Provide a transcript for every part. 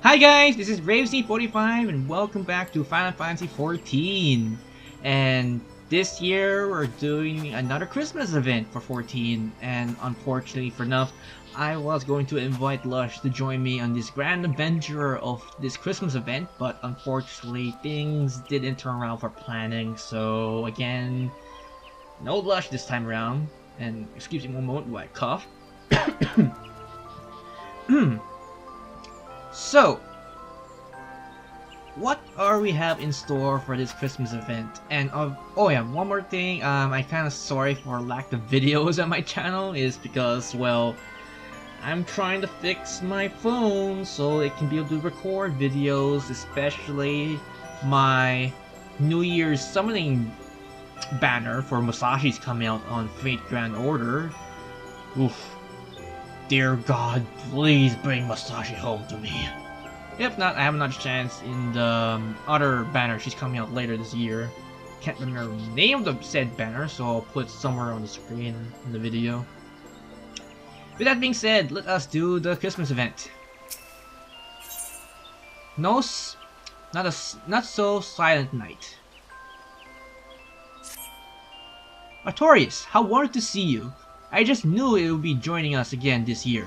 Hi guys, this is Bravesy45 and welcome back to Final Fantasy XIV. And this year we're doing another Christmas event for 14, and unfortunately for enough, I was going to invite Lush to join me on this grand adventure of this Christmas event, but unfortunately things didn't turn out for planning, so again, no Lush this time around. And excuse me one moment while I cough. So, what are we have in store for this Christmas event? And oh yeah, one more thing. I'm kind of sorry for lack of videos on my channel, is because, well, I'm trying to fix my phone so it can be able to record videos, especially my New Year's summoning banner for Musashi's coming out on Fate Grand Order. Oof. Dear God, please bring Musashi home to me. If not, I have another chance in the other banner she's coming out later this year. Can't remember the name of the said banner, so I'll put it somewhere on the screen in the video. With that being said, let us do the Christmas event. Not so silent night. Artorias, how wonderful to see you. I just knew it would be joining us again this year.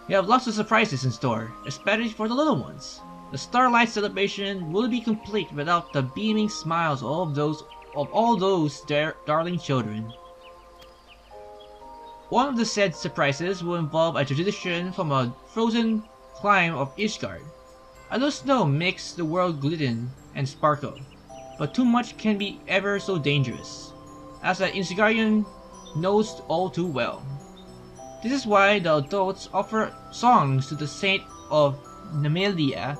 We have lots of surprises in store, especially for the little ones. The Starlight Celebration will be complete without the beaming smiles of all those darling children. One of the said surprises will involve a tradition from a frozen clime of Ishgard. A little snow makes the world glisten and sparkle, but too much can be ever so dangerous, as an Ishgardian knows all too well. This is why the adults offer songs to the Saint of Nemelia,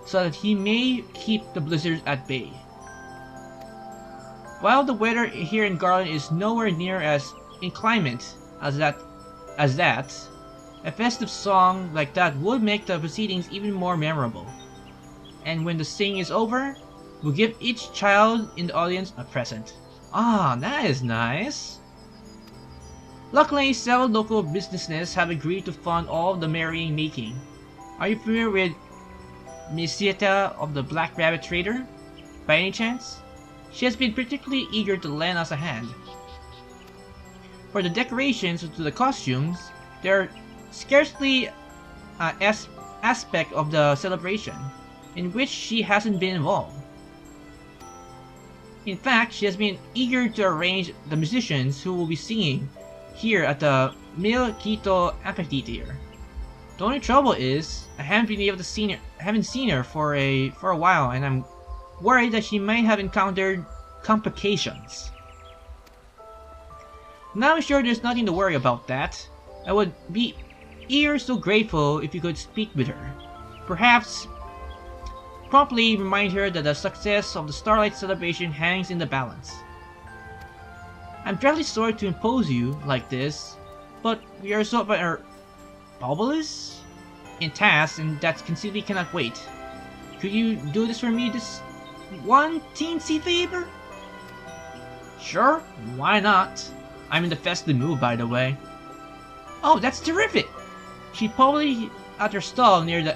so that he may keep the blizzards at bay. While the weather here in Garland is nowhere near as inclement as that, a festive song like that would make the proceedings even more memorable. And when the singing is over, we'll give each child in the audience a present. Ah, that is nice. Luckily, several local businesses have agreed to fund all the merrying making. Are you familiar with Maisenta of the Black Rabbit Trader, by any chance? She has been particularly eager to lend us a hand. For the decorations to the costumes, there are scarcely an aspect of the celebration in which she hasn't been involved. In fact, she has been eager to arrange the musicians who will be singing here at the Mil Quito Amphitheater. The only trouble is, I haven't been able to seen her for a while, and I'm worried that she might have encountered complications. Now I'm sure there's nothing to worry about that. I would be so grateful if you could speak with her. Perhaps promptly remind her that the success of the Starlight Celebration hangs in the balance. I'm dreadfully sorry to impose you like this, but we are so bubbleless in tasks, and that conceivably cannot wait. Could you do this for me, this one teensy favor? Sure, why not? I'm in the festive mood, by the way. Oh, that's terrific! She's probably at her stall near the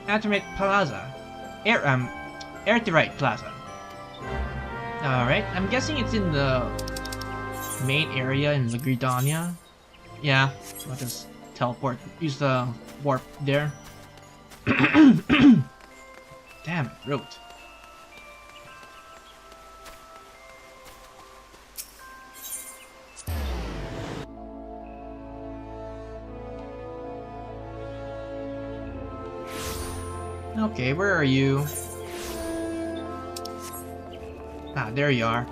Aerterite Plaza. Aerterite Plaza. Alright, I'm guessing it's in the main area in the Gridania. Yeah, I'll just teleport. Use the warp there. Damn, throat. Okay, where are you? Ah, there you are.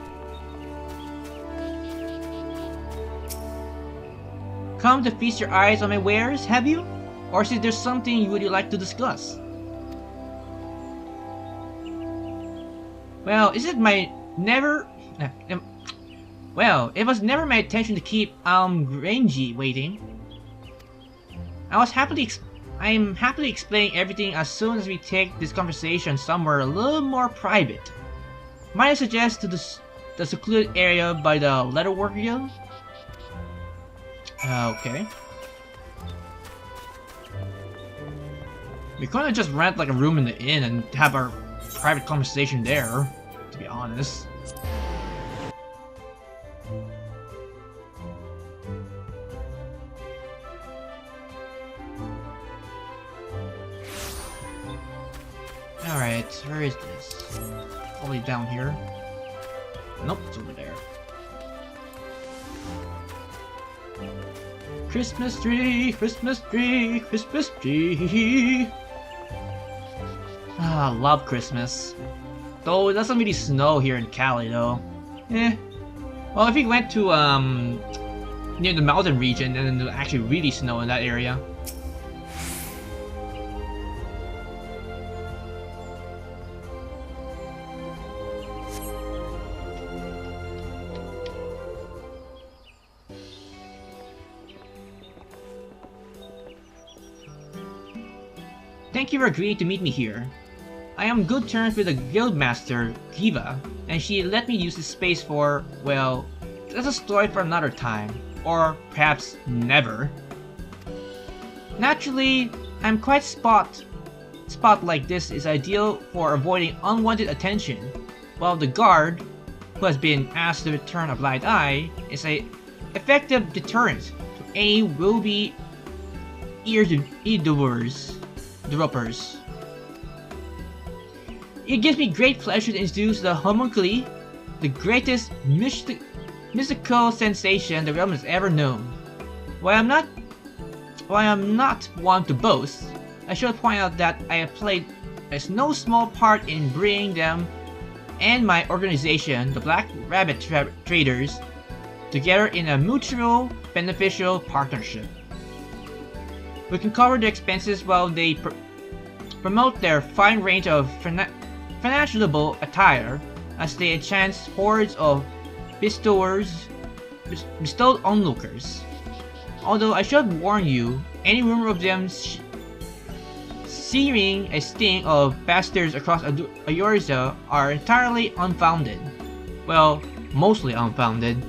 Come to feast your eyes on my wares, have you? Or is there something you would like to discuss? Well, it was never my intention to keep Amh Garanjy waiting. I am happily explaining everything as soon as we take this conversation somewhere a little more private. Might I suggest to the secluded area by the Leatherworker Guild? Okay. We couldn't just rent like a room in the inn and have our private conversation there, to be honest. Alright, where is this? Probably down here. Nope, it's over there. Christmas tree, Christmas tree, Christmas tree. Ah, love Christmas. Though it doesn't really snow here in Cali though. Eh. Well, if we went to near the mountain region, then it'll actually really snow in that area. Thank you for agreeing to meet me here. I am on good terms with the guildmaster, Kiva, and she let me use this space for, well, that's a story for another time. Or perhaps never. Naturally, I'm quite spot like this is ideal for avoiding unwanted attention, while the guard, who has been asked to return a blind eye, is an effective deterrent to any will-be evildoers. It gives me great pleasure to introduce the homunculi, the greatest mystical sensation the realm has ever known. While I am not one to boast, I should point out that I have played no small part in bringing them and my organization, the Black Rabbit Traders, together in a mutual beneficial partnership. We can cover the expenses while they promote their fine range of fashionable attire as they enchant hordes of bestowed onlookers. Although I should warn you, any rumor of them searing a sting of bastards across Ayurza are entirely unfounded. Well, mostly unfounded.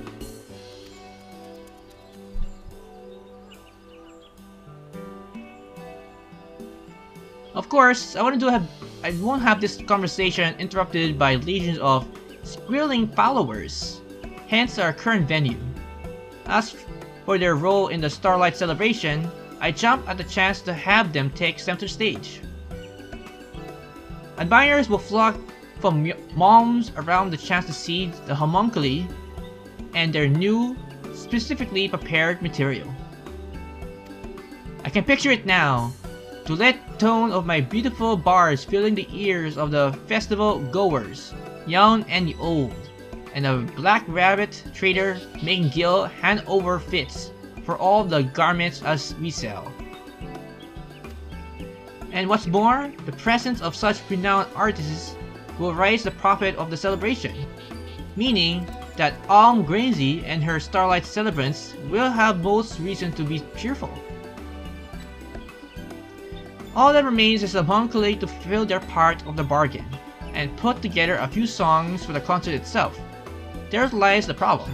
Of course, I won't have this conversation interrupted by legions of squealing followers, hence our current venue. As for their role in the Starlight Celebration, I jump at the chance to have them take center stage. Admirers will flock from moms around the chance to see the homunculi and their new, specifically prepared material. I can picture it now. To let tone of my beautiful bars filling the ears of the festival goers, young and old, and a Black Rabbit trader making Gil hand over fits for all the garments as we sell. And what's more, the presence of such renowned artists will raise the profit of the celebration, meaning that Amh Garanjy and her Starlight celebrants will have most reason to be cheerful. All that remains is the homunculi to fulfill their part of the bargain, and put together a few songs for the concert itself. There lies the problem.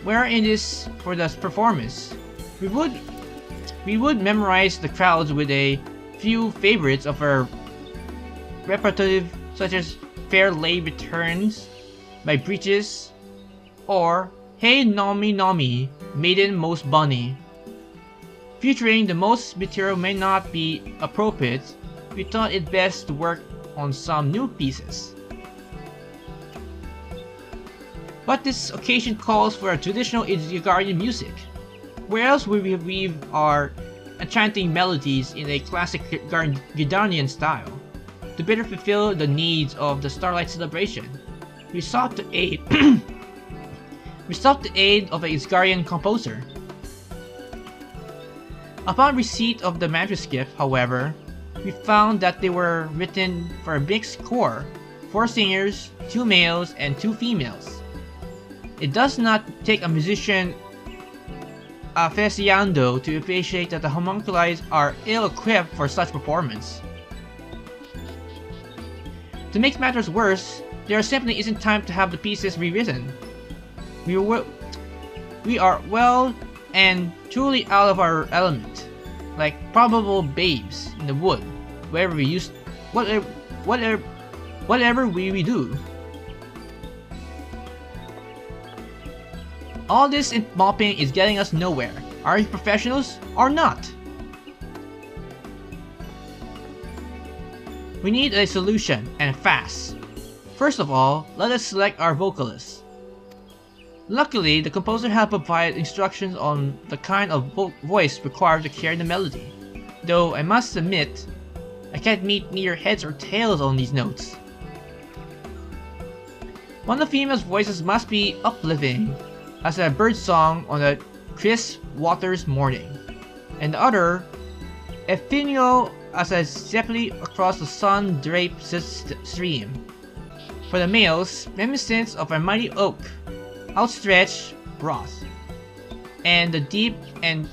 Wherein is for the performance, we would memorize the crowds with a few favorites of our repertoire, such as Fair Lay Returns by Breeches, or Hey Nomi Nomi, Maiden Most Bonny. Featuring the most material may not be appropriate, we thought it best to work on some new pieces. But this occasion calls for a traditional Ishgardian music. Where else would we weave our enchanting melodies in a classic Gridanian style? To better fulfill the needs of the Starlight Celebration, we sought the aid of a Ishgardian composer. Upon receipt of the manuscript, however, we found that they were written for a mixed corps, 4 singers, 2 males, and 2 females. It does not take a musician aficionado to appreciate that the homunculi are ill-equipped for such performance. To make matters worse, there simply isn't time to have the pieces rewritten. We are well and truly out of our element. like probable babes in the wood, wherever we use, whatever we do. All this mopping is getting us nowhere. Are you professionals or not? We need a solution, and fast. First of all, let us select our vocalist. Luckily, the composer has provided instructions on the kind of voice required to carry the melody, though I must admit, I can't meet neither heads or tails on these notes. One of the female's voices must be uplifting, as a bird song on a crisp water's morning, and the other, ethereal as a zeppelin across the sun-draped stream. For the males, reminiscence of a mighty oak, outstretched broad, and the deep and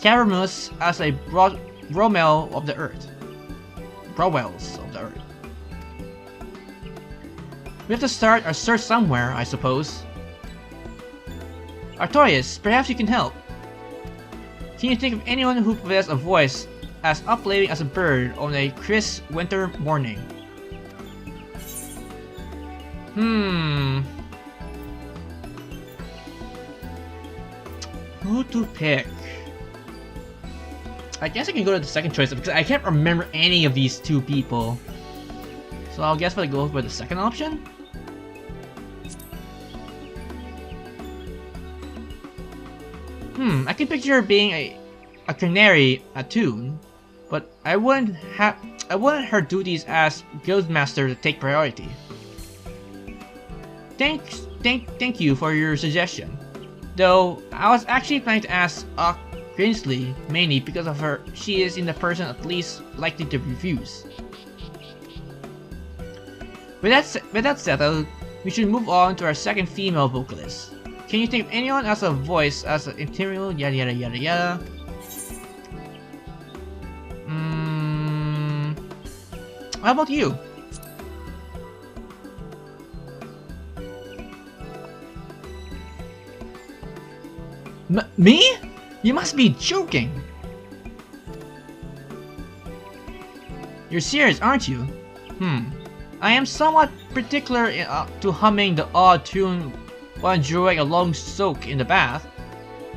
cavernous as a bromel of the earth. Browells of the earth. We have to start our search somewhere, I suppose. Artorias, perhaps you can help. Can you think of anyone who possesses a voice as uplifting as a bird on a crisp winter morning? Who to pick? I guess I can go to the second choice because I can't remember any of these two people. So I'll guess I'll go for the second option. I can picture her being a canary attune, but I wouldn't her duties as guildmaster to take priority. Thank you for your suggestion. Though I was actually planning to ask Amh Garanjy mainly because of her. She is in the person at least likely to refuse. With that settled, we should move on to our second female vocalist. Can you think of anyone as a voice as an interior yada yada yada yada? How about you? Me? You must be joking! You're serious, aren't you? I am somewhat particular to humming the odd tune while enjoying a long soak in the bath.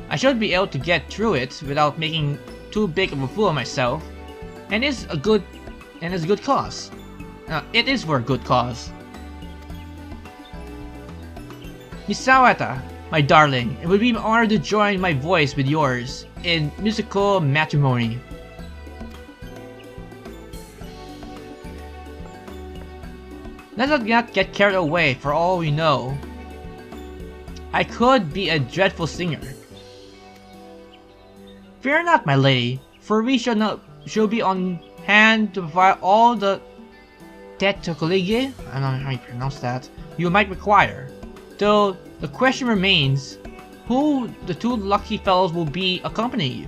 I should be able to get through it without making too big of a fool of myself, and it's a good cause. It is for a good cause. Misawata, my darling, it would be an honor to join my voice with yours in musical matrimony. Let's not get carried away. For all we know, I could be a dreadful singer. Fear not, my lady, for we shall be on hand to provide all the tetocollige, I don't know how you pronounce that, you might require. Though the question remains, who the two lucky fellows will be accompanying you?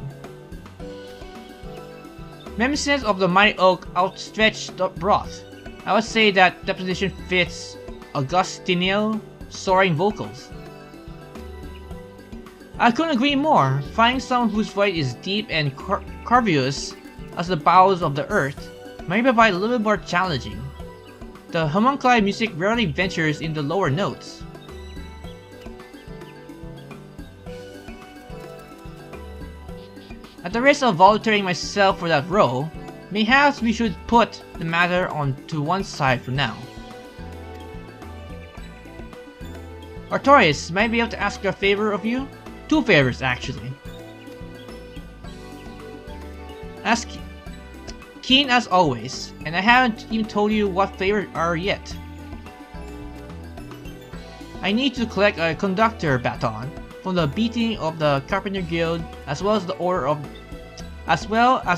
Reminiscence of the mighty oak outstretched broad. I would say that deposition fits Augustinian soaring vocals. I couldn't agree more. Finding someone whose voice is deep and curvaceous as the bowels of the earth may provide a little more challenging. The homunculi music rarely ventures in the lower notes. At the risk of volunteering myself for that role, perhaps we should put the matter on to one side for now. Artorias, might I be able to ask a favor of you? Two favors, actually. As keen as always, and I haven't even told you what favors are yet. I need to collect a conductor baton from the beating of the Carpenter Guild, as well as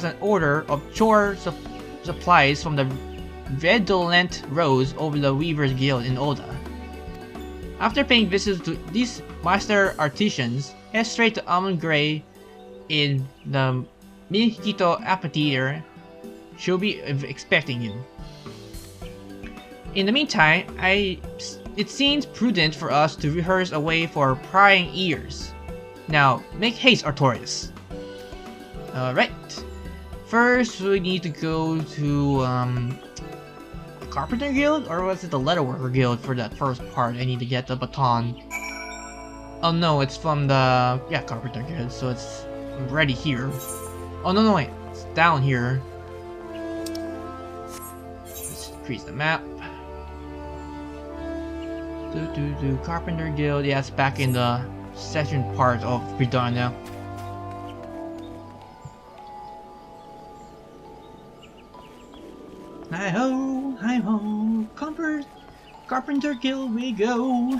an order of chore supplies from the redolent rows over the Weavers Guild in Oda. After paying visits to these master artisans, head straight to Amh Garanjy in the Mihikito Amphitheater. She'll be expecting you. In the meantime, it seems prudent for us to rehearse a way for prying ears. Now, make haste, Artorias. Alright. First, we need to go to the Carpenter Guild, or was it the Leatherworker Guild for that first part? I need to get the baton. Oh no, it's from the Carpenter Guild, so it's already here. Oh no, wait, it's down here. Let's increase the map. Carpenter Guild, yeah, it's back in the session part of Gridania. Hi ho, Carpenter Guild we go.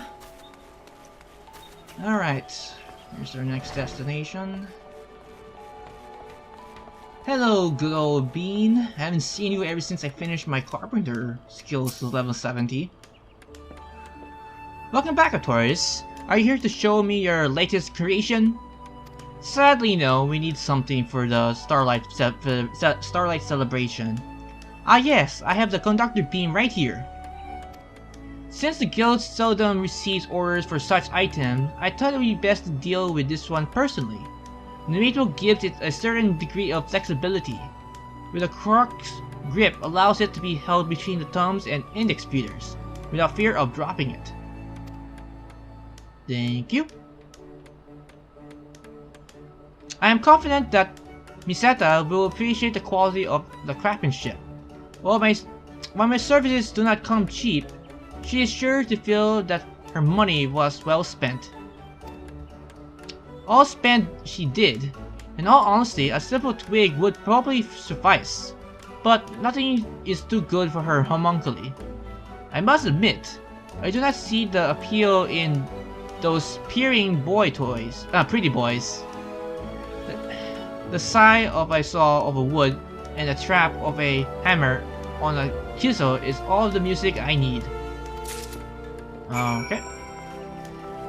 Alright, here's our next destination. Hello, good old Bean. I haven't seen you ever since I finished my carpenter skills to level 70. Welcome back, Artorias. Are you here to show me your latest creation? Sadly, no. We need something for the Starlight Celebration. Ah yes, I have the conductor beam right here. Since the guild seldom receives orders for such items, I thought it would be best to deal with this one personally. The metal gives it a certain degree of flexibility. With a crux grip allows it to be held between the thumbs and index fingers, without fear of dropping it. Thank you. I am confident that Maisenta will appreciate the quality of the craftsmanship. While my services do not come cheap, she is sure to feel that her money was well spent. All spent she did. In all honesty, a simple twig would probably suffice, but nothing is too good for her homunculi. I must admit, I do not see the appeal in those peering boy toys, pretty boys. The sigh of a saw of a wood and the trap of a hammer on a chisel is all the music I need. Okay.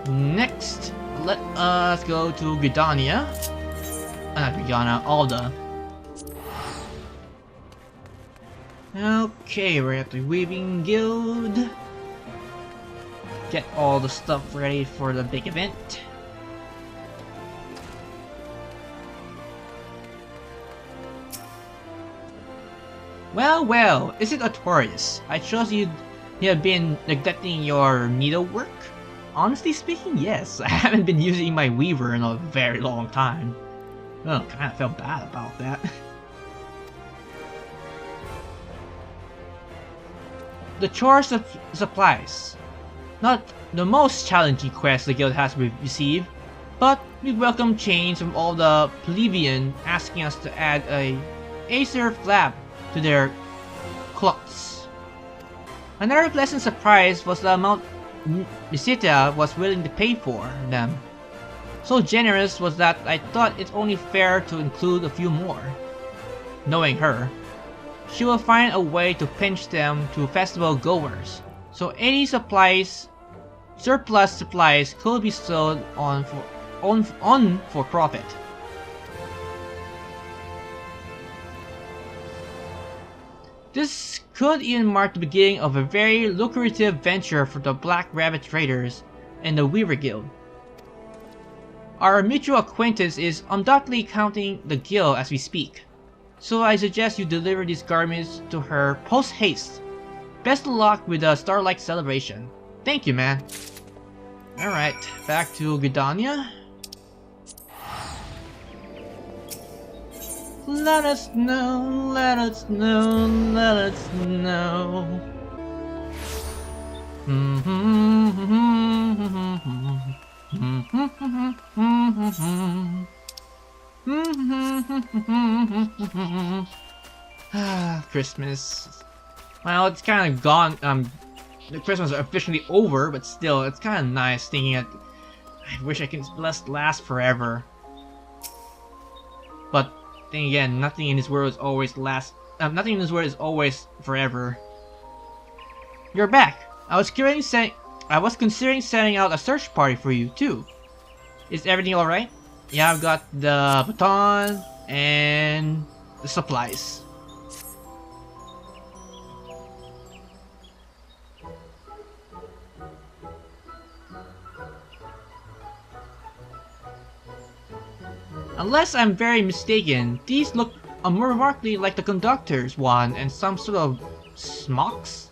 Next, let us go to Gridania. Not Gridania, Alda. Okay, we're at the Weaving Guild. Get all the stuff ready for the big event. Well, is it Artorias? I trust you have been neglecting your needlework? Honestly speaking, yes. I haven't been using my weaver in a very long time. Well, kinda felt bad about that. The chore supplies. Not the most challenging quest the guild has received, but we welcome change from all the plebeian asking us to add a Acer flap to their cloths. Another pleasant surprise was the amount Maisenta was willing to pay for them. So generous was that I thought it's only fair to include a few more. Knowing her, she will find a way to pinch them to festival goers, so any surplus supplies could be sold on for profit. This could even mark the beginning of a very lucrative venture for the Black Rabbit traders and the Weaver Guild. Our mutual acquaintance is undoubtedly counting the guild as we speak, so I suggest you deliver these garments to her post-haste. Best of luck with the Starlight Celebration. Thank you, man. Alright, back to Gridania. Let us know, let us know, let us know. Christmas. Well, it's kind of gone. The Christmas is officially over, but still, it's kind of nice thinking that I wish I could last forever. But then again, nothing in this world is always nothing in this world is always forever. You're back. I was considering setting out a search party for you too. Is everything all right? Yeah, I've got the baton and the supplies. Unless I'm very mistaken, these look more remarkably like the conductor's one and some sort of smocks?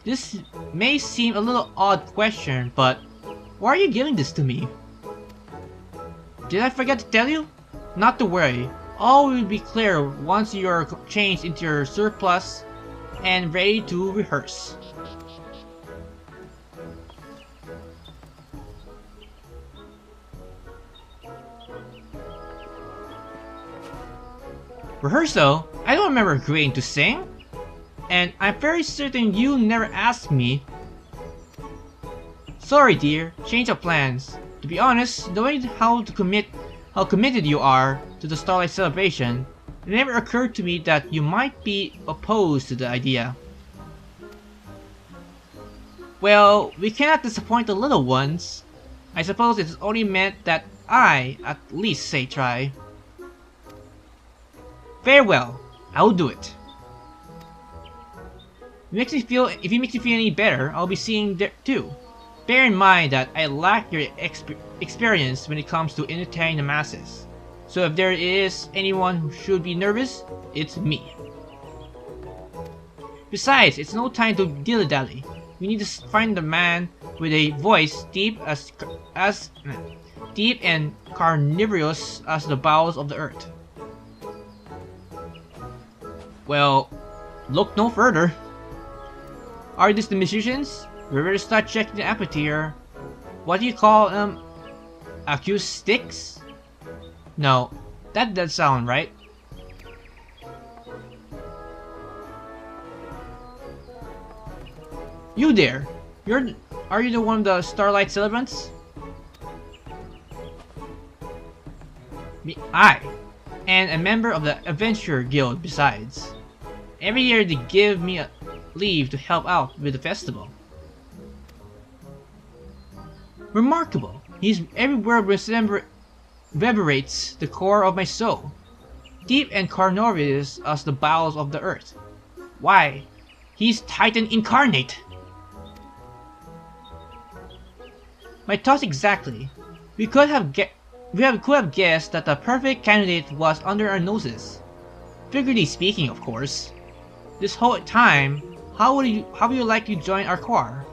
This may seem a little odd question, but why are you giving this to me? Did I forget to tell you? Not to worry, all will be clear once you're changed into your surplus and ready to rehearse. Rehearsal? I don't remember agreeing to sing. And I'm very certain you never asked me. Sorry dear, change of plans. To be honest, knowing how committed you are to the Starlight Celebration, it never occurred to me that you might be opposed to the idea. Well, we cannot disappoint the little ones. I suppose it is only meant that I, at least, say try. Very well, I will do it. If it makes you feel any better, I'll be seeing there too. Bear in mind that I lack your experience when it comes to entertaining the masses. So if there is anyone who should be nervous, it's me. Besides, it's no time to dilly-dally. We need to find the man with a voice deep and carnivorous as the bowels of the earth. Well, look no further. Are these the musicians? We better start checking the amphitheater. What do you call them? Acoustics? No, that does sound right. You there? Are you the one of the Starlight celebrants? I, and a member of the Adventure Guild besides. Every year they give me leave to help out with the festival. Remarkable! Every word reverberates the core of my soul, deep and carnivorous as the bowels of the earth. Why, he's Titan incarnate! My thoughts exactly. We could have guessed that the perfect candidate was under our noses. Figuratively speaking, of course. This whole time, how would you like to join our choir?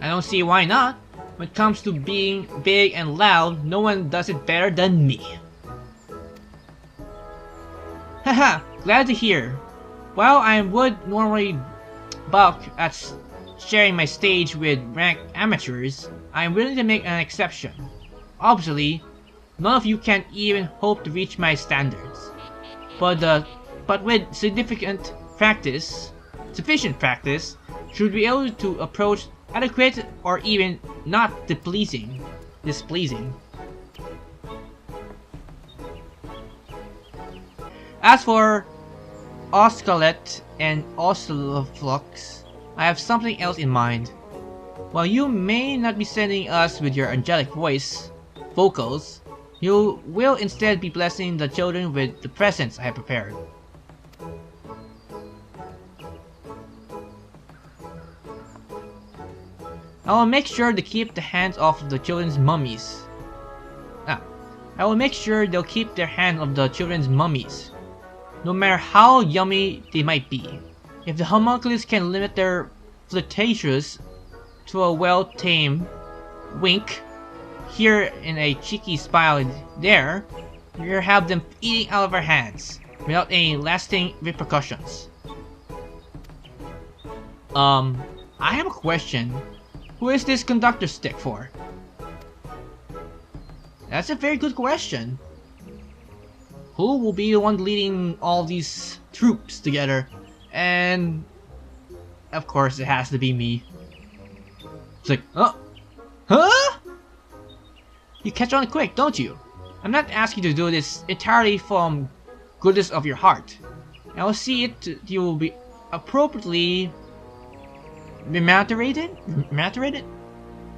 I don't see why not. When it comes to being big and loud, no one does it better than me. Haha, glad to hear. While I would normally balk at sharing my stage with ranked amateurs, I am willing to make an exception. Obviously, none of you can even hope to reach my standards. But with sufficient practice, should be able to approach adequate or even not displeasing. As for Oscalet and Oscilloflux, I have something else in mind. While you may not be sending us with your angelic vocals, you will instead be blessing the children with the presents I have prepared. I will make sure to keep the hands off of the children's mummies. I will make sure they'll keep their hands off the children's mummies, no matter how yummy they might be. If the homunculus can limit their flirtatious to a well-tamed wink here and a cheeky smile there, you'll have them eating out of our hands without any lasting repercussions. I have a question. Who is this conductor stick for? That's a very good question. Who will be the one leading all these troops together? And of course it has to be me. It's like, oh, huh? You catch on quick, don't you? I'm not asking you to do this entirely from goodness of your heart. I will see it you will be appropriately remunerated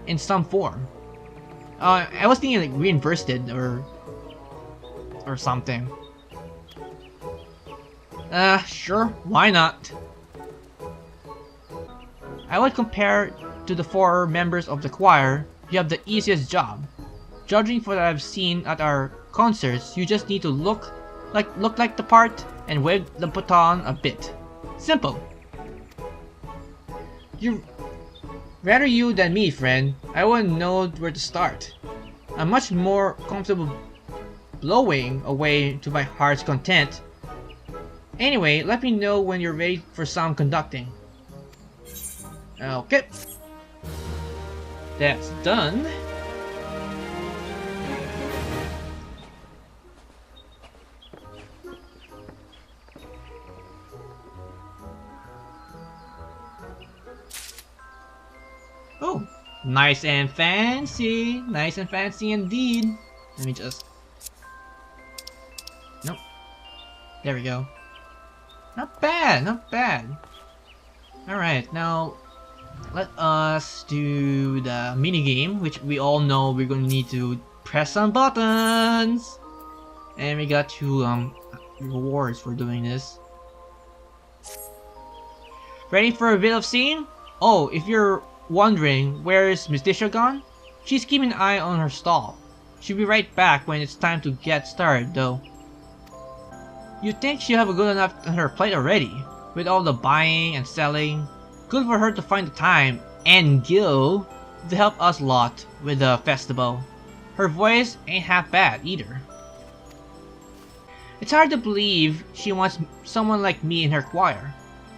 in some form. I was thinking like reimbursed or something. Sure, why not? I would compare to the 4 members of the choir, you have the easiest job. Judging for what I've seen at our concerts, you just need to look like the part and wave the baton a bit. Simple. You rather you than me, friend. I wouldn't know where to start. I'm much more comfortable blowing away to my heart's content. Anyway, let me know when you're ready for some conducting. Okay. That's done. Oh, nice and fancy. Nice and fancy indeed. Let me just... Nope. There we go. Not bad, not bad. Alright, now let us do the minigame, which we all know we're going to need to press some buttons. And we got 2 rewards for doing this. Ready for a bit of scene? Oh, if you're wondering where is Miss Disha gone? She's keeping an eye on her stall. She'll be right back when it's time to get started though. You'd think she'll have a good enough on her plate already, with all the buying and selling. Good for her to find the time and gil to help us lot with the festival. Her voice ain't half bad either. It's hard to believe she wants someone like me in her choir.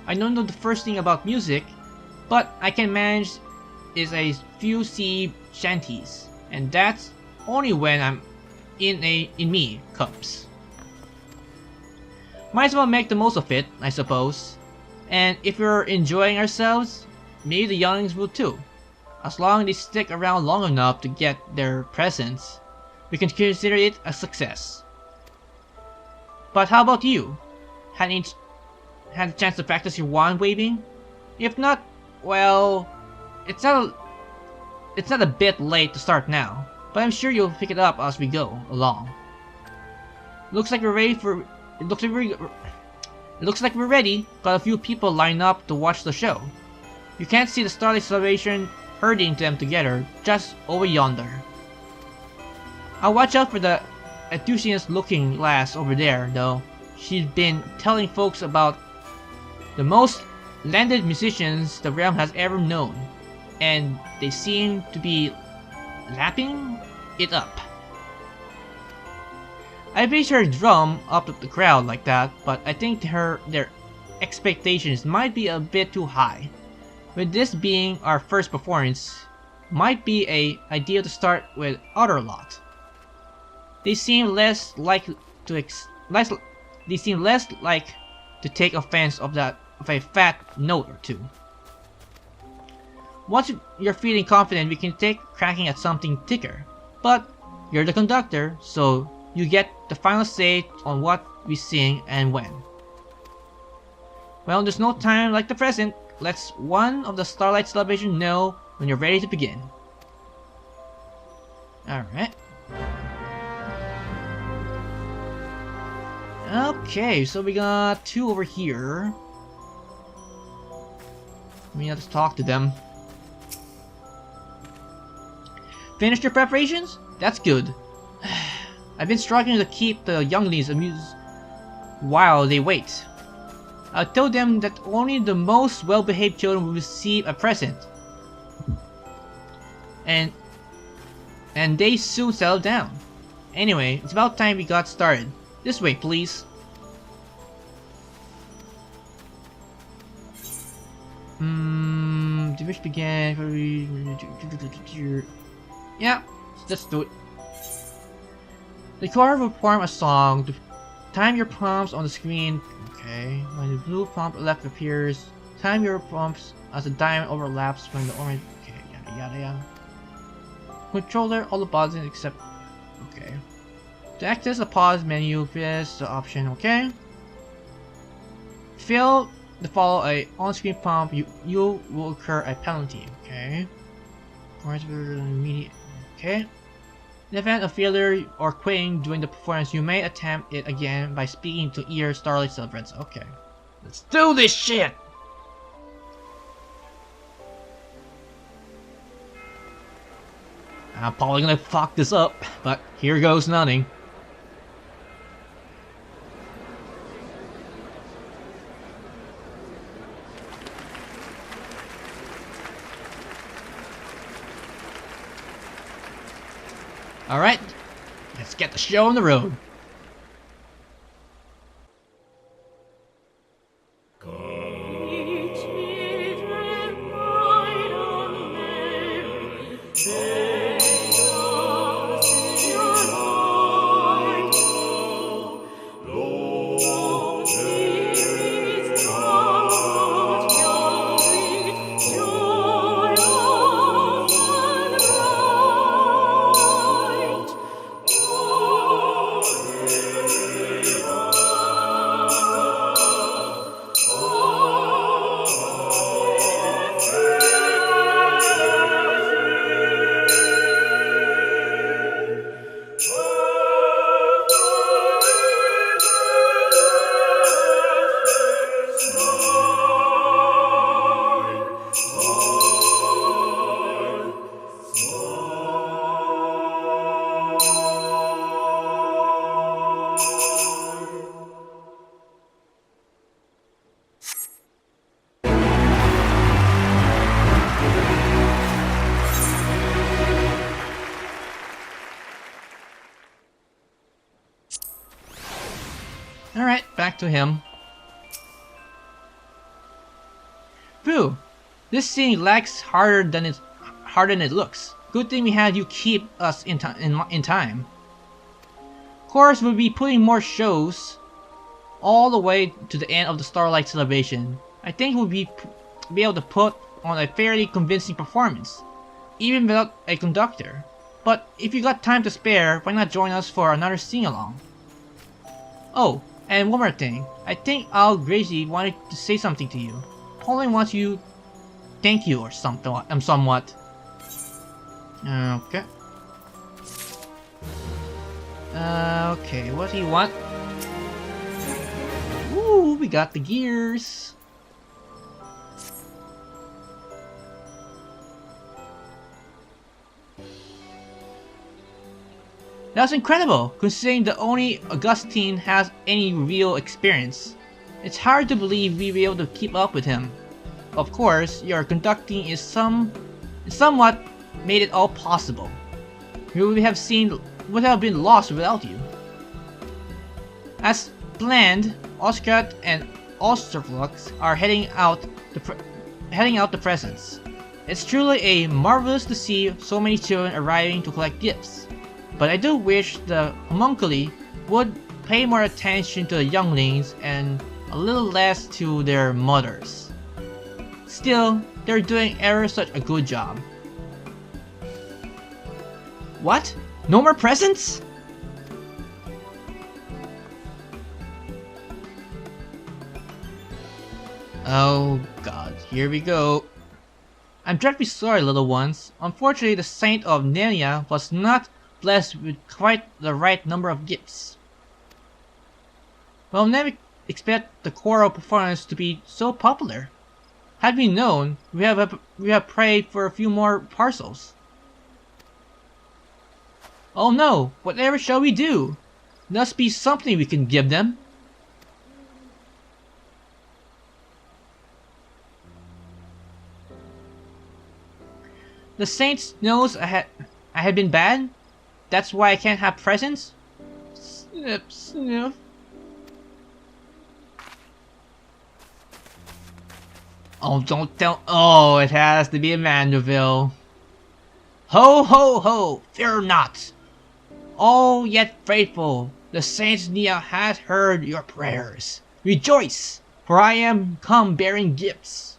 I don't know the first thing about music, but I can manage is a few sea shanties, and that's only when I'm in me cups. Might as well make the most of it, I suppose. And if we're enjoying ourselves, maybe the younglings will too. As long as they stick around long enough to get their presents, we can consider it a success. But how about you? Had a chance to practice your wand waving? If not, well, it's not a bit late to start now, but I'm sure you'll pick it up as we go along. Looks like we're ready for. It looks like we're ready. Got a few people lined up to watch the show. You can't see the Starlight Celebration herding them together just over yonder. I'll watch out for the enthusiast-looking lass over there, though. She's been telling folks about the most landed musicians the realm has ever known, and they seem to be lapping it up. I base her drum up the crowd like that, but I think their expectations might be a bit too high. With this being our first performance, might be a idea to start with other lot. They seem less like to take offense of a fat note or two. Once you're feeling confident, we can take cracking at something thicker. But you're the conductor, so you get the final say on what we sing and when. Well, there's no time like the present. Let's one of the Starlight Celebration know when you're ready to begin. Alright. Okay, so we got 2 over here. We have to talk to them. Finished your preparations? That's good. I've been struggling to keep the younglings amused while they wait. I'll tell them that only the most well-behaved children will receive a present. And they soon settle down. Anyway, it's about time we got started. This way, please. The wish began. Yeah, let's do it. The choir will perform a song. Time your prompts on the screen. Okay. When the blue prompt left appears, time your prompts as the diamond overlaps when the orange. Okay, yada yada yada. Controller all the buttons except. Okay. To access the pause menu, press the option. Okay. Fail to follow a on-screen prompt, you will incur a penalty. Okay. Okay. In the event of failure or quitting during the performance, you may attempt it again by speaking to ear Starlight Celebrants. Okay. Let's do this shit! I'm probably gonna fuck this up, but here goes nothing. Alright, let's get the show on the road. Alright, back to him. Phew! This scene lags harder than it looks. Good thing we had you keep us in time. Of course, we'll be putting more shows all the way to the end of the Starlight Celebration. I think we'll be able to put on a fairly convincing performance, even without a conductor. But if you got time to spare, why not join us for another sing-along? Oh, and one more thing. I think Amh Garanjy wanted to say something to you. Pauline wants you thank you or something. Somewhat. Okay. Okay, what do you want? Ooh, we got the gears. That's incredible, considering the only Augustine has any real experience. It's hard to believe we'll be able to keep up with him. Of course, your conducting is somewhat made it all possible. We would have been lost without you. As planned, Oscat and Osterflux are heading out the presents. It's truly marvelous to see so many children arriving to collect gifts. But I do wish the homunculi would pay more attention to the younglings and a little less to their mothers. Still, they're doing ever such a good job. What? No more presents? Oh god, here we go. I'm dreadfully sorry, little ones. Unfortunately, the Saint of Nenia was not blessed with quite the right number of gifts. Well, never expect the choral performance to be so popular. Had we known, we have prayed for a few more parcels. Oh no, whatever shall we do? Must be something we can give them. The Saint knows I had been bad? That's why I can't have presents? Snip, sniff. Oh, don't tell. Oh, it has to be Mandeville. Ho, ho, ho! Fear not! All yet faithful, the Saint Nia has heard your prayers. Rejoice, for I am come bearing gifts.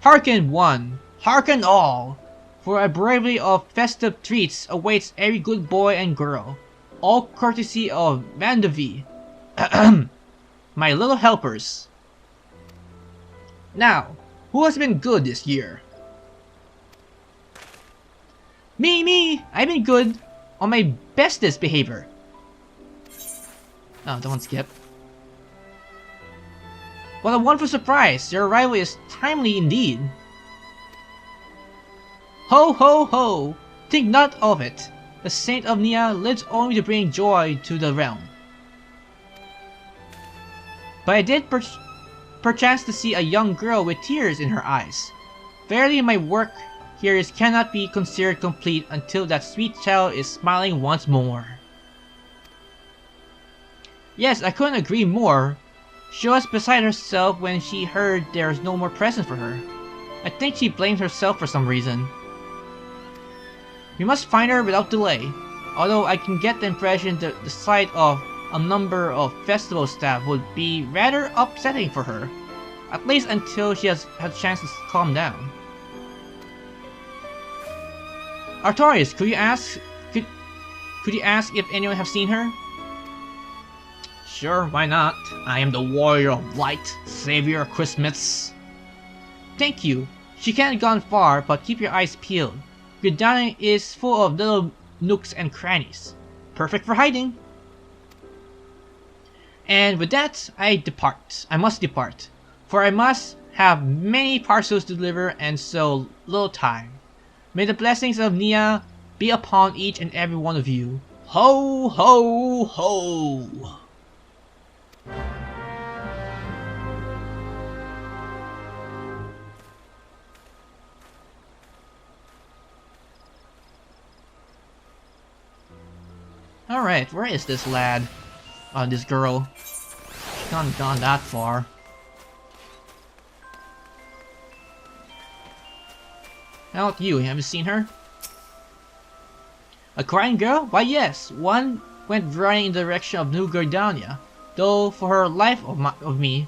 Hearken one, hearken all! For a bravely of festive treats awaits every good boy and girl, all courtesy of Mandeville, my little helpers. Now, who has been good this year? Me! I've been good, on my bestest behavior. Oh, don't skip. What a wonderful surprise! Your arrival is timely indeed. Ho ho ho! Think not of it. The Saint of Nia lives only to bring joy to the realm. But I did perchance to see a young girl with tears in her eyes. Verily my work here cannot be considered complete until that sweet child is smiling once more. Yes, I couldn't agree more. She was beside herself when she heard there was no more present for her. I think she blamed herself for some reason. We must find her without delay, although I can get the impression that the sight of a number of festival staff would be rather upsetting for her, at least until she has had a chance to calm down. Artorias, could you ask if anyone have seen her? Sure, why not? I am the warrior of light, savior of Christmas. Thank you. She can't have gone far, but keep your eyes peeled. Gridania is full of little nooks and crannies. Perfect for hiding. And with that, I must depart. For I must have many parcels to deliver and so little time. May the blessings of Nia be upon each and every one of you. Ho ho ho! Alright, where is this lad? This girl. She's not gone that far. How about you? Have you seen her? A crying girl? Why yes, one went running in the direction of New Gridania, though for her life of me,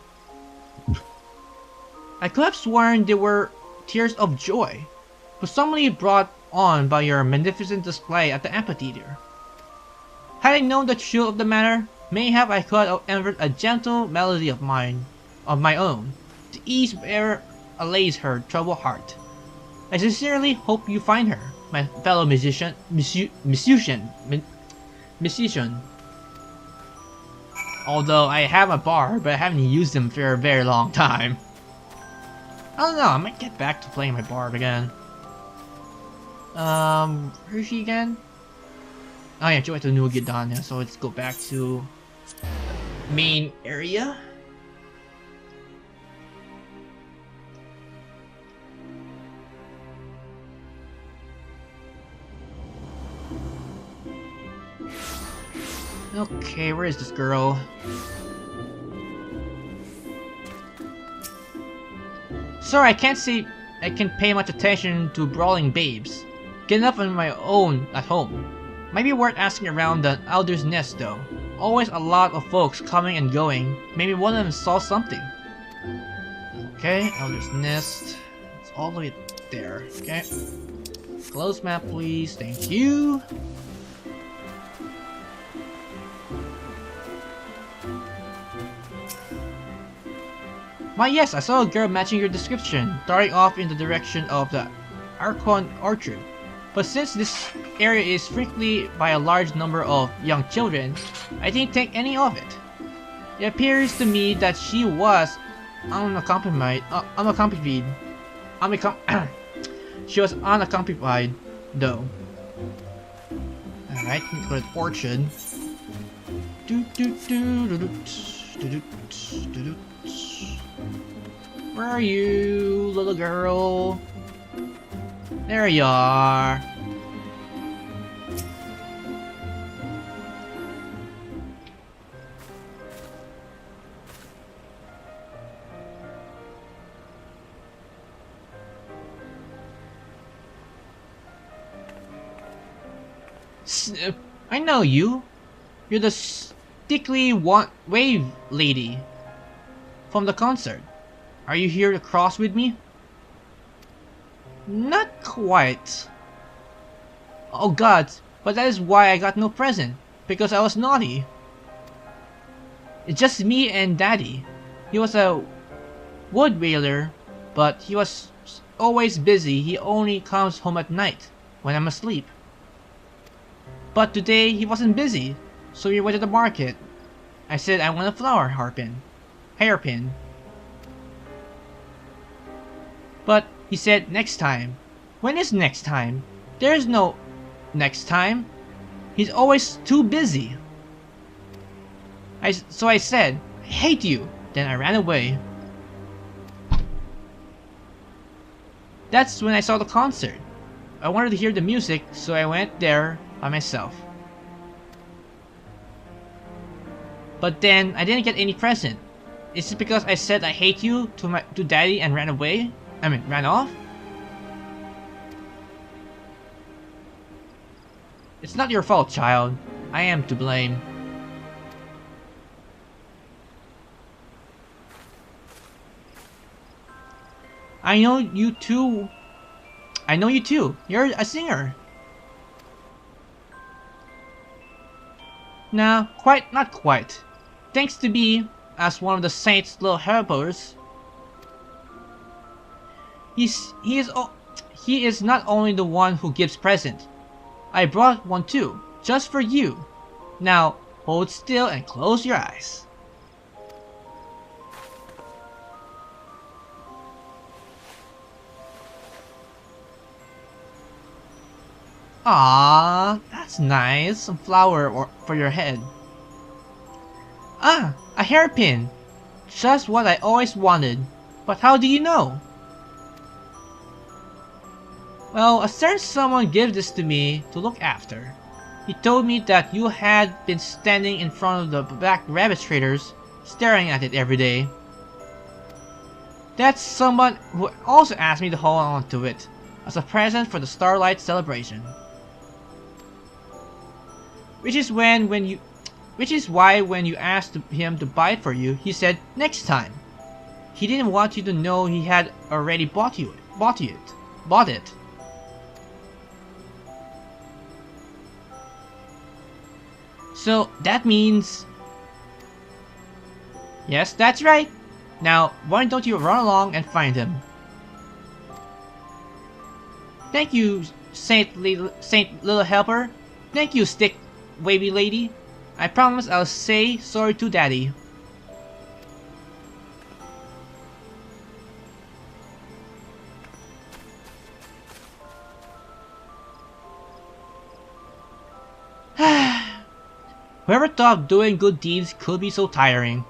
I could have sworn they were tears of joy, presumably brought on by your magnificent display at the amphitheater. Had I known the truth of the matter, mayhap I could have entered a gentle melody of my own, to ease whatever allays her troubled heart. I sincerely hope you find her, my fellow musician. Although I have a bar, but I haven't used them for a very long time. I don't know, I might get back to playing my bard again. Where is she again? Oh yeah, she went to New Gridania, so let's go back to main area. Okay, where is this girl? Sorry, I can't say I can pay much attention to brawling babes. Get enough on my own at home. Might be worth asking around the Elder's Nest though. Always a lot of folks coming and going. Maybe one of them saw something. Okay, Elder's Nest. It's all the way there. Okay. Close map please, thank you. Why yes, I saw a girl matching your description, darting off in the direction of the Archon Orchard. But since this area is frequented by a large number of young children, I didn't take any of it. It appears to me that she was unaccompanied, she was unaccompanied though. Alright, let's go to the orchard. Where are you, little girl? There you are. I know you. You're the stickly wave lady from the concert. Are you here to cross with me? Not quite. Oh god, but that is why I got no present. Because I was naughty. It's just me and Daddy. He was a wood whaler, but he was always busy. He only comes home at night, when I'm asleep. But today he wasn't busy, so we went to the market. I said I want a flower hairpin. But he said next time. When is next time? There is no next time. He's always too busy. So I said, I hate you. Then I ran away. That's when I saw the concert. I wanted to hear the music, so I went there by myself. But then I didn't get any present. Is it because I said I hate you to Daddy and ran away? Ran off? It's not your fault, child. I am to blame. I know you too. You're a singer. Nah, not quite. Thanks to be as one of the saint's little helpers. He is not only the one who gives present. I brought one too, just for you. Now, hold still and close your eyes. Ah, that's nice. Some flower for your head. Ah, a hairpin. Just what I always wanted. But how do you know? Well, a certain someone gave this to me to look after. He told me that you had been standing in front of the black rabbit traders, staring at it every day. That's someone who also asked me to hold on to it, as a present for the Starlight Celebration. Which is why when you asked him to buy it for you, he said next time. He didn't want you to know he had already bought it. So that means... Yes, that's right. Now, why don't you run along and find him? Thank you, Saint Little Helper. Thank you, Stick Wavy Lady. I promise I'll say sorry to Daddy. Whoever thought doing good deeds could be so tiring?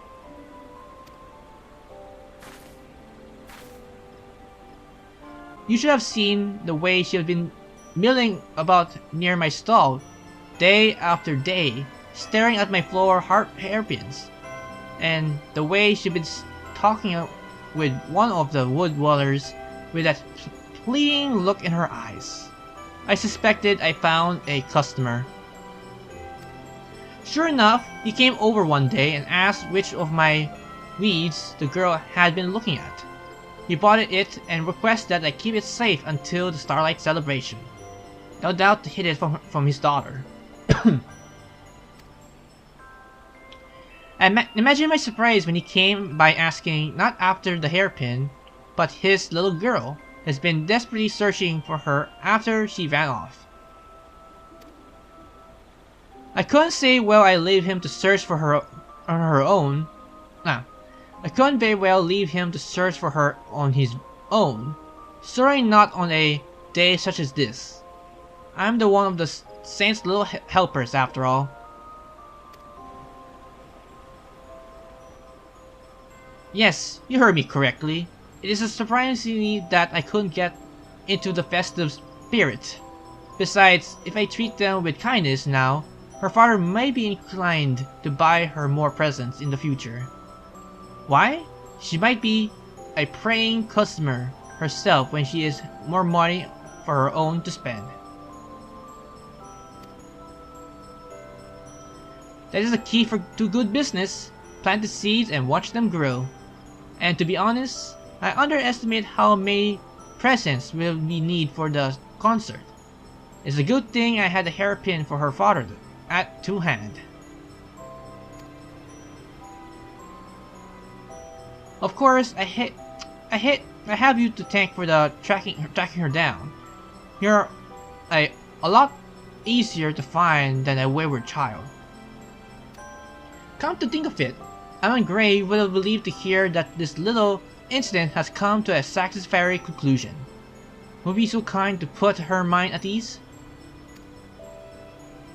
You should have seen the way she had been milling about near my stall, day after day, staring at my floor hairpins, and the way she'd been talking with one of the wood dwellers with that pleading look in her eyes. I suspected I found a customer. Sure enough, he came over one day and asked which of my weeds the girl had been looking at. He bought it and requested that I keep it safe until the Starlight Celebration. No doubt to hid it from his daughter. Imagine my surprise when he came by asking not after the hairpin, but his little girl has been desperately searching for her after she ran off. I couldn't say well I leave him to search for her on her own. I couldn't very well leave him to search for her on his own. Certainly not on a day such as this. I'm the one of the saint's little helpers after all. Yes, you heard me correctly. It is surprising that I couldn't get into the festive spirit. Besides, if I treat them with kindness now, her father may be inclined to buy her more presents in the future. Why? She might be a praying customer herself when she has more money for her own to spend. That is the key to good business. Plant the seeds and watch them grow. And to be honest, I underestimate how many presents will we need for the concert. It's a good thing I had a hairpin for her father to hand. Of course, I have you to thank for the tracking her down. You're a lot easier to find than a wayward child. Come to think of it, Amh Garanjy would have believed to hear that this little incident has come to a satisfactory conclusion. would be so kind to put her mind at ease?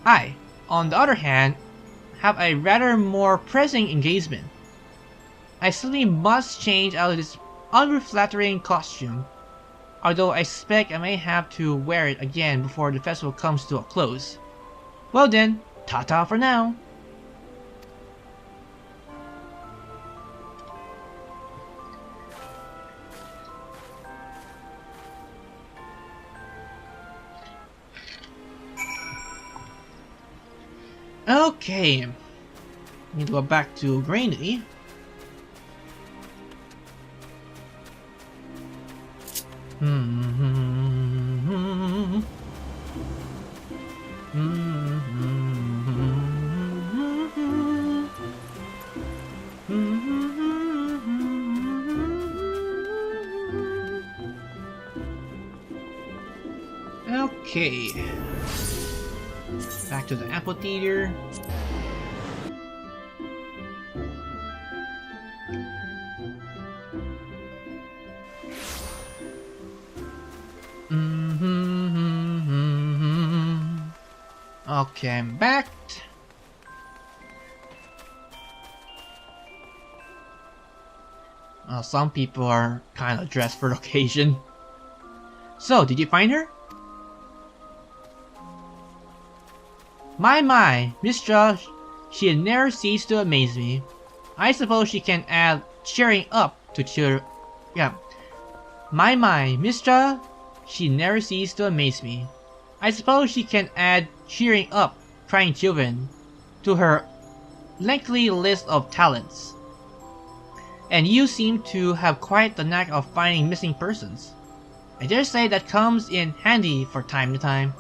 I, on the other hand, have a rather more pressing engagement. I simply must change out of this unflattering costume, although I suspect I may have to wear it again before the festival comes to a close. Well then, ta-ta for now! Okay, need to go back to Gridania. Okay, back to the amphitheater. Okay, I'm back. Some people are kind of dressed for the occasion. So, did you find her? My, Mistra, she never ceased to amaze me. I suppose she can add cheering up to cheer. Yeah. My, Mistra, she never ceased to amaze me. I suppose she can add cheering up crying children to her lengthy list of talents. And you seem to have quite the knack of finding missing persons. I dare say that comes in handy for time to time.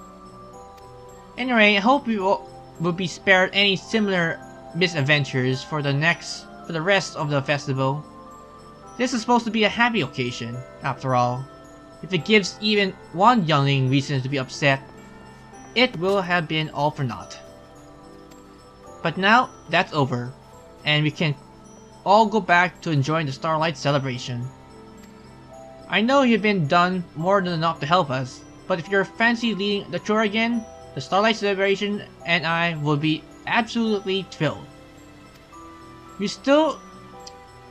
Anyway, I hope you will be spared any similar misadventures for the rest of the festival. This is supposed to be a happy occasion, after all. If it gives even one youngling reason to be upset, it will have been all for naught. But now, that's over, and we can all go back to enjoying the Starlight Celebration. I know you've been done more than enough to help us, but if you're fancy leading the tour again, the Starlight Celebration and I will be absolutely thrilled. We're still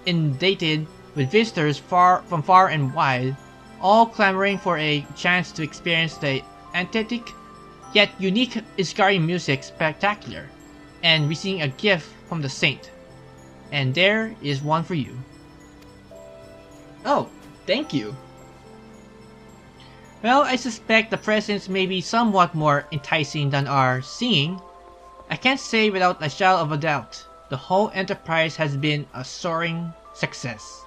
inundated with visitors from far and wide, all clamoring for a chance to experience the authentic yet unique Ishgardian music spectacular, and receiving a gift from the saint. And there is one for you. Oh, thank you. Well, I suspect the presents may be somewhat more enticing than our singing. I can't say without a shadow of a doubt, the whole enterprise has been a soaring success.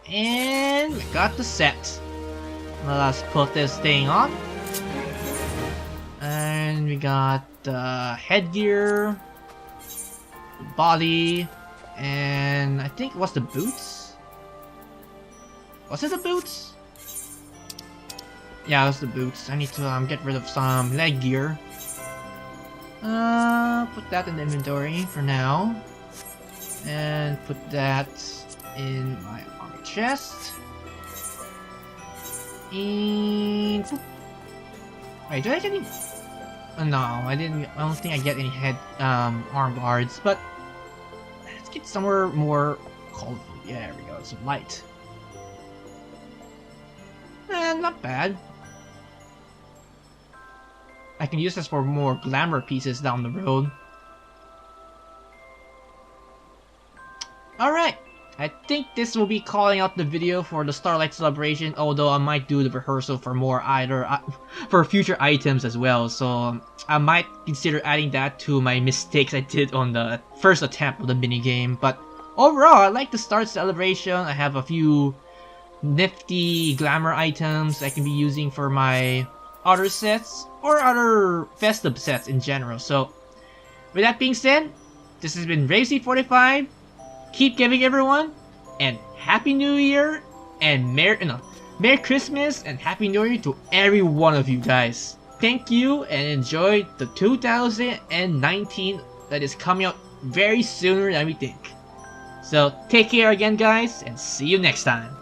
And we got the set. Let us put this thing on. And we got the headgear, the body, and I think it was the boots? Was it the boots? Yeah, it was the boots. I need to get rid of some leg gear. Put that in the inventory for now. And put that in my armor chest. And... wait, did I get any... no, I don't think I get any arm guards, but... let's get somewhere more colorful. Yeah, there we go, some light. Not bad. I can use this for more glamour pieces down the road. Alright, I think this will be calling out the video for the Starlight Celebration, although I might do the rehearsal for more for future items as well, so I might consider adding that to my mistakes I did on the first attempt of the minigame. But overall, I like the Starlight Celebration. I have a few nifty glamour items I can be using for my other sets, or other festive sets in general. So, with that being said, this has been Razy45. Keep giving, everyone, and Happy New Year, and Merry Christmas, and Happy New Year to every one of you guys. Thank you, and enjoy the 2019 that is coming out very sooner than we think. So, take care again, guys, and see you next time.